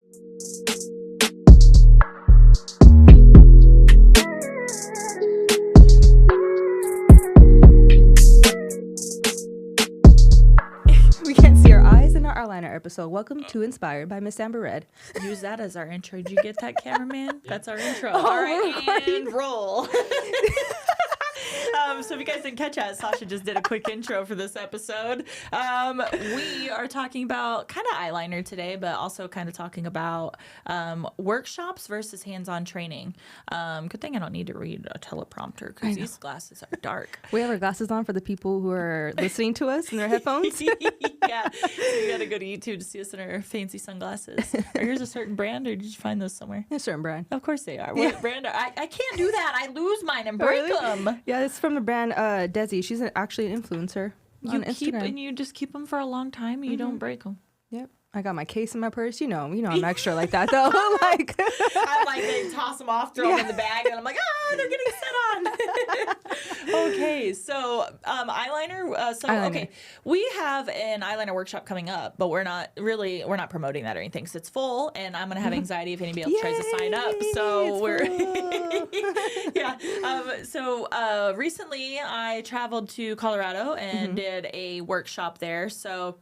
We can't see our eyes in our eyeliner episode. Welcome to Inspired by Miss Amber Red. Use that as our intro. Did you get that, cameraman? That's our intro. Oh, All right, we're and roll. So if you guys didn't catch that, Sasha just did a quick intro for this episode. We are talking about kind of eyeliner today, but also kind of talking about workshops versus hands-on training. Good thing I don't need to read a teleprompter because these glasses are dark. We have our glasses on for the people who are listening to us in their headphones. Yeah, so you got to go to YouTube to see us in our fancy sunglasses. Or here's a certain brand, or did you find those somewhere? A certain brand. Of course they are. What brand are I can't do that. I lose mine and break them. Yeah, it's from the brand Desi. She's actually an influencer on Instagram. You just keep them for a long time and you don't break them. Yep. I got my case in my purse. You know I'm extra like that though. Like I'm like, they toss them off, throw them in the bag, and I'm like, they're getting set on. Okay, so eyeliner. Okay, we have an eyeliner workshop coming up, but we're not promoting that or anything. So it's full, and I'm gonna have anxiety if anybody else tries to sign up. So we're yeah. Recently I traveled to Colorado and did a workshop there. So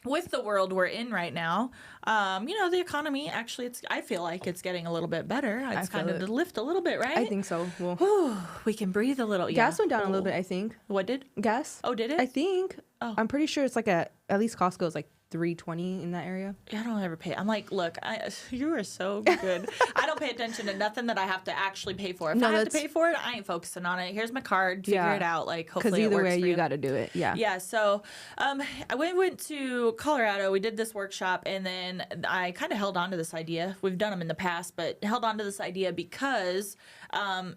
with the world we're in right now, the economy, actually, I feel like it's getting a little bit better. It's kind of to lift a little bit, right? I think so. Well, we can breathe a little. Gas went down a little bit, I think. What did? Gas. Oh, did it? I think. Oh. I'm pretty sure it's like at least Costco is like $3.20 in that area. I don't ever pay. I'm like, look, you are so good. I don't pay attention to nothing that I have to actually pay for. If I have to pay for it, I ain't focusing on it. Here's my card. Figure it out. Like, hopefully it works for you. Because either way, you got to do it. Yeah. Yeah. So we went to Colorado. We did this workshop, and then I kind of held on to this idea. We've done them in the past, but held on to this idea because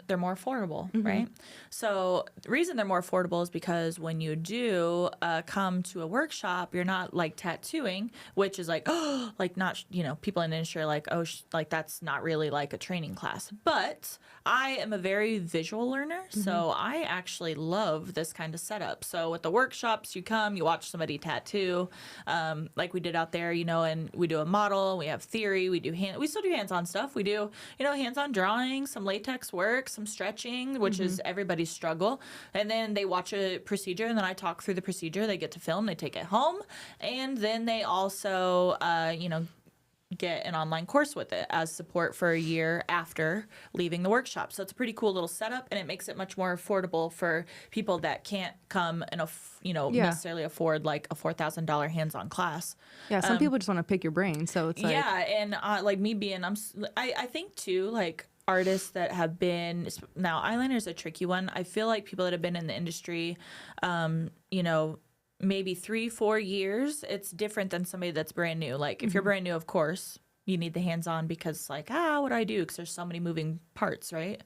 they're more affordable, right? So the reason they're more affordable is because when you do come to a workshop, you're not like tattooing, which is like, like not, people in the industry are like, like that's not really like a training class. But I am a very visual learner, so I actually love this kind of setup. So with the workshops, you come, you watch somebody tattoo, like we did out there, and we do a model, we have theory, we still do hands-on stuff. We do, hands-on drawing, some latex work, some stretching, which is everybody's struggle. And then they watch a procedure, and then I talk through the procedure. They get to film, they take it home, and then they also, get an online course with it as support for a year after leaving the workshop. So it's a pretty cool little setup, and it makes it much more affordable for people that can't come and necessarily afford like a $4,000 hands-on class. Yeah, some people just want to pick your brain, so it's like and like me being, I think too, like artists that have been, now eyeliner is a tricky one. I feel like people that have been in the industry, maybe 3-4 years, it's different than somebody that's brand new. Like if you're brand new, of course you need the hands-on because like, what do I do? Because there's so many moving parts, right?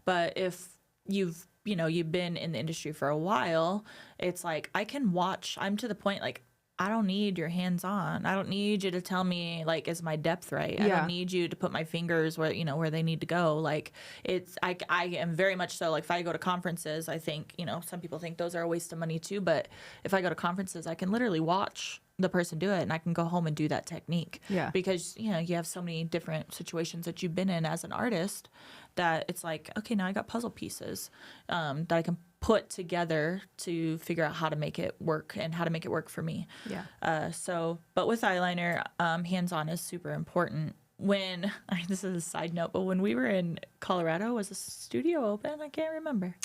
But if you've been in the industry for a while, it's like I can watch. I'm to the point like I don't need your hands-on. I don't need you to tell me like, is my depth right? I don't need you to put my fingers where where they need to go. Like I am very much so like if I go to conferences, I think some people think those are a waste of money too. But if I go to conferences, I can literally watch the person do it, and I can go home and do that technique. Yeah. Because you have so many different situations that you've been in as an artist that it's like, okay, now I got puzzle pieces that I can put together to figure out how to make it work and how to make it work for me. Yeah. But with eyeliner, hands-on is super important. This is a side note, but when we were in Colorado, was the studio open? I can't remember.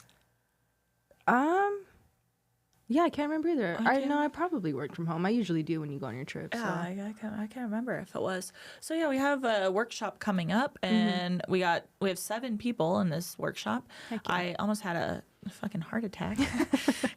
Yeah, I can't remember either. I probably worked from home. I usually do when you go on your trips. Yeah, so. I can't remember if it was. So yeah, we have a workshop coming up, and we have 7 people in this workshop. I almost had a fucking heart attack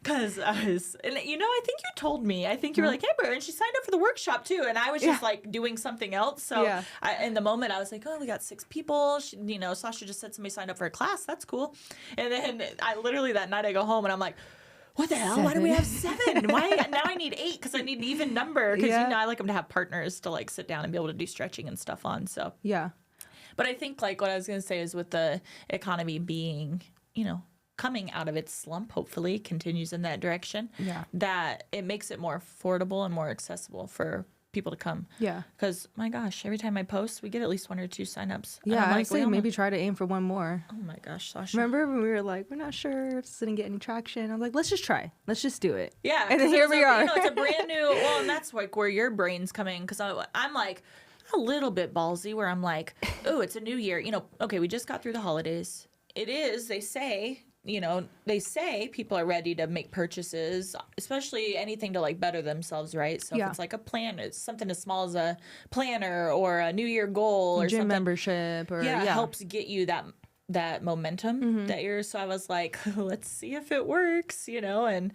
because I think you told me. I think you were like, hey, bro, and she signed up for the workshop too, and I was just like doing something else. So in the moment, I was like, oh, we got 6 people. Sasha just said somebody signed up for a class. That's cool. And then I literally that night I go home and I'm like, what the hell? 7? Why do we have 7? Why now I need 8 because I need an even number because I like them to have partners to like sit down and be able to do stretching and stuff on. So but I think like what I was gonna say is with the economy being coming out of its slump, hopefully continues in that direction. That it makes it more affordable and more accessible for people to come. Yeah. Because, my gosh, every time I post, we get at least 1 or 2 signups. Yeah, I'd say maybe try to aim for one more. Oh, my gosh, Sasha. Remember when we were like, we're not sure, this didn't get any traction? I'm like, let's just try. Let's just do it. Yeah. And then here we are. It's a brand new, well, and that's like where your brain's coming. Because I'm like a little bit ballsy where I'm like, oh, it's a new year. Okay, we just got through the holidays. It is, they say people are ready to make purchases, especially anything to like better themselves, right? So if it's like a plan, it's something as small as a planner or a New Year goal or gym something. membership or it helps get you that momentum that you're. So I was like, let's see if it works, and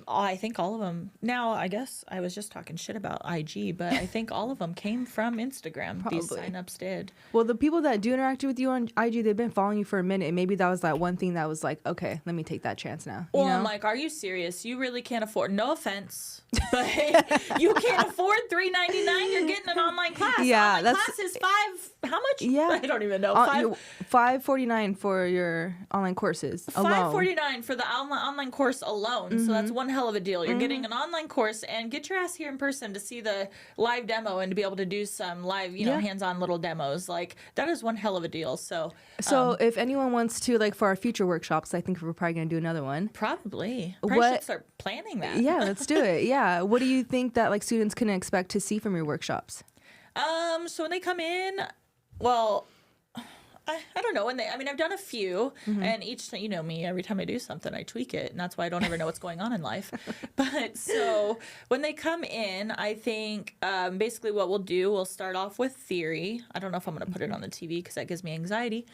I think all of them. Now, I guess I was just talking shit about IG, but I think all of them came from Instagram. Probably. These signups did. Well, the people that do interact with you on IG, they've been following you for a minute, and maybe that was that one thing that was like, okay, let me take that chance now. Well, I'm like, are you serious? You really can't afford. No offense, but you can't afford $3.99. You're getting an online class. Yeah, online class is $5. How much? Yeah, I don't even know. $5.49 for your online courses alone. $5.49 for the online course alone. So that's one hell of a deal. You're getting an online course, and get your ass here in person to see the live demo and to be able to do some live, hands-on little demos. Like, that is one hell of a deal. So if anyone wants to, like, for our future workshops, I think we're probably going to do another one. Probably should start planning that. Yeah, let's do it. Yeah. What do you think that, like, students can expect to see from your workshops? So when they come in, well, I don't know. I've done a few, and each time, me, every time I do something, I tweak it, and that's why I don't ever know what's going on in life. But so when they come in, I think basically what we'll start off with theory. I don't know if I'm going to put it on the TV because that gives me anxiety.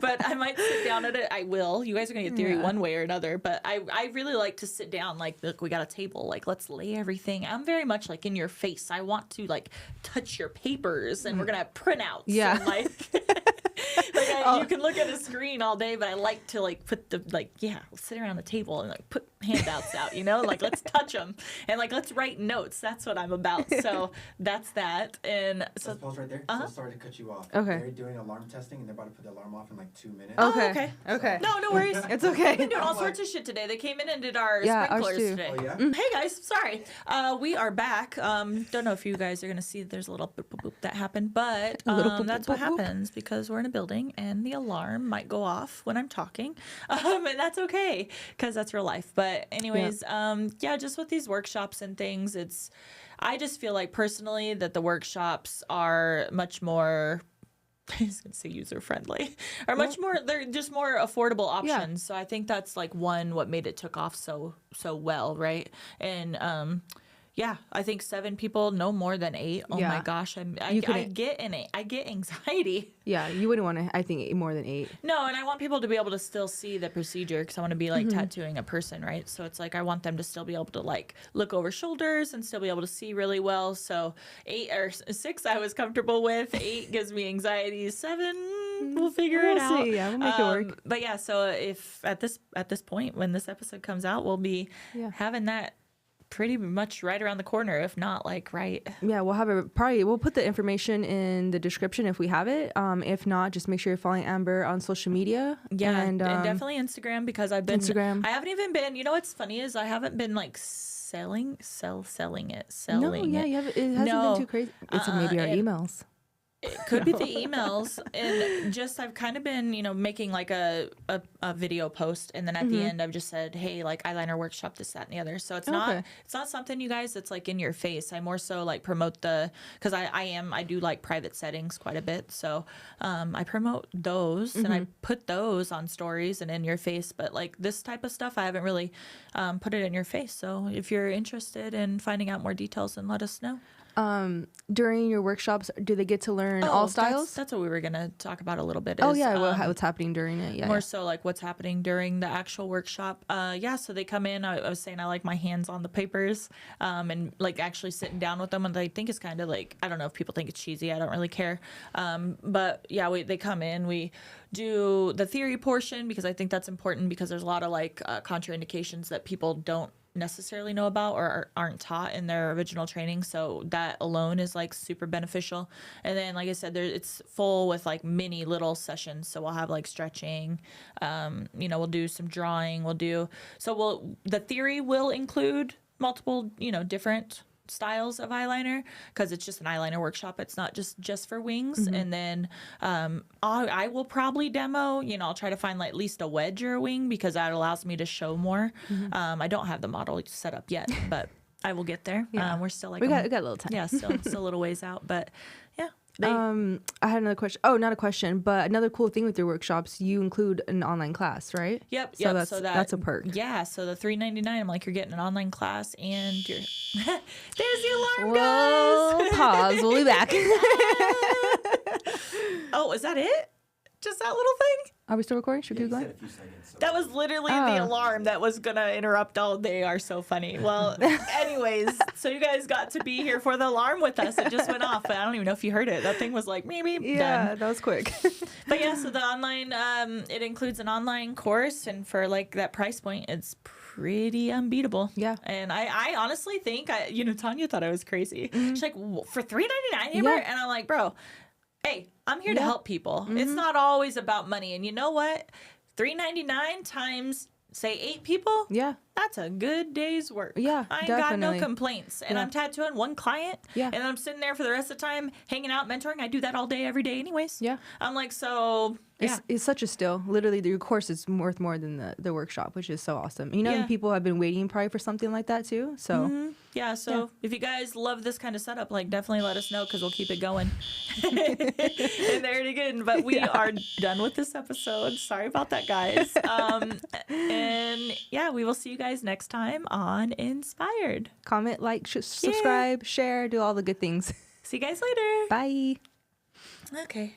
But I might sit down at it. I will. You guys are going to get theory one way or another. But I really like to sit down. Like, look, we got a table. Like, let's lay everything. I'm very much like in your face. I want to like touch your papers, and we're going to have printouts. Yeah. And, like, you can look at a screen all day, but I like to like put sit around the table and like put handouts out, like let's touch them and like let's write notes. That's what I'm about. So that's that. And so let's pause right there. So sorry to cut you off. Okay. They're doing alarm testing, and they're about to put the alarm off in like 2 minutes. Okay. Okay. No worries. It's okay. We've been doing all sorts of shit today. They came in and did our sprinklers today. Oh, yeah? Hey guys, sorry. We are back. Don't know if you guys are gonna see there's a little boop, boop, boop that happened, but that's what happens because we're in a building and the alarm might go off when I'm talking. And that's okay because that's real life. But anyways, just with these workshops and things, I just feel like personally that the workshops are much more, I was going to say user friendly, are much more, they're just more affordable options. Yeah. So I think that's like what made it took off so well, right? And I think 7 people, no more than 8. Oh my gosh, I get anxiety. Yeah, you wouldn't want to, I think, more than 8. No, and I want people to be able to still see the procedure because I want to be like tattooing a person, right? So it's like I want them to still be able to like look over shoulders and still be able to see really well. So 8 or 6 I was comfortable with. 8 gives me anxiety. 7, we'll figure it out. See. Yeah, we'll make it work. But yeah, so if at this point when this episode comes out, we'll be having that pretty much right around the corner, if not like right. Yeah, we'll put the information in the description if we have it. If not, just make sure you're following Amber on social media. Yeah, and definitely Instagram because I haven't even been, what's funny is I haven't been like selling it. No, yeah, it hasn't been too crazy. It's maybe our emails. It could be the emails, and just I've kind of been, making like a video post, and then at the end I've just said, hey, like eyeliner workshop, this, that, and the other. So it's not something you guys that's like in your face. I more so like promote because I do like private settings quite a bit. So I promote those and I put those on stories and in your face. But like this type of stuff, I haven't really put it in your face. So if you're interested in finding out more details, then let us know. During your workshops, do they get to learn all styles? That's what we were going to talk about a little bit. What's happening during it. Yeah. More so like what's happening during the actual workshop. So they come in, I was saying I like my hands on the papers, and like actually sitting down with them. And I think it's kind of like, I don't know if people think it's cheesy. I don't really care. But yeah, they come in, we do the theory portion because I think that's important because there's a lot of like contraindications that people don't necessarily know about or aren't taught in their original training, so that alone is like super beneficial. And then like I said, it's full with like mini little sessions, so we'll have like stretching, we'll do some drawing, the theory will include multiple, different styles of eyeliner, because it's just an eyeliner workshop. It's not just for wings. And then I will probably demo, I'll try to find at least a wedge or a wing, because that allows me to show more. I don't have the model set up yet, but I will get there. Yeah. We're still we got a little time. Yeah, still a little ways out, but yeah. I had another question. Oh, not a question, but another cool thing with your workshops, you include an online class, right? Yep. So that's a perk. Yeah. So the $3.99, I'm like, you're getting an online class, and you're there's the alarm, Well, guys. pause. We'll be back. Oh, is that it? Just that little thing? Are we still recording? Should we keep You going? said a few seconds. So That was literally the alarm that was gonna interrupt all. They are so funny. Well, anyways, so you guys got to be here for the alarm with us. It just went off, but I don't even know if you heard it. That thing was like, maybe Yeah, done. that was quick. But yeah, so the online, it includes an online course, and for like that price point, it's pretty unbeatable. Yeah. And I honestly think Tanya thought I was crazy. She's like, for $3.99, Amber? Yeah. And I'm like, bro, hey, I'm here to Yeah. help people. It's not always about money. And you know what? $3.99 times, say, 8 people. Yeah. That's a good day's work. Yeah, I ain't definitely. got no complaints. And Yeah. I'm tattooing one client. Yeah. And I'm sitting there for the rest of the time hanging out, mentoring. I do that all day, every day anyways. Yeah. I'm like, so, yeah. It's such a steal. Literally, your course is worth more than the workshop, which is so awesome. Yeah. People have been waiting probably for something like that too. So Yeah, so if you guys love this kind of setup, like, definitely let us know, because we'll keep it going. And there it again. But we are done with this episode. Sorry about that, guys. And yeah, we will see you guys next time on Inspired. comment, like, subscribe, share, do all the good things. See you guys later. Bye. Okay.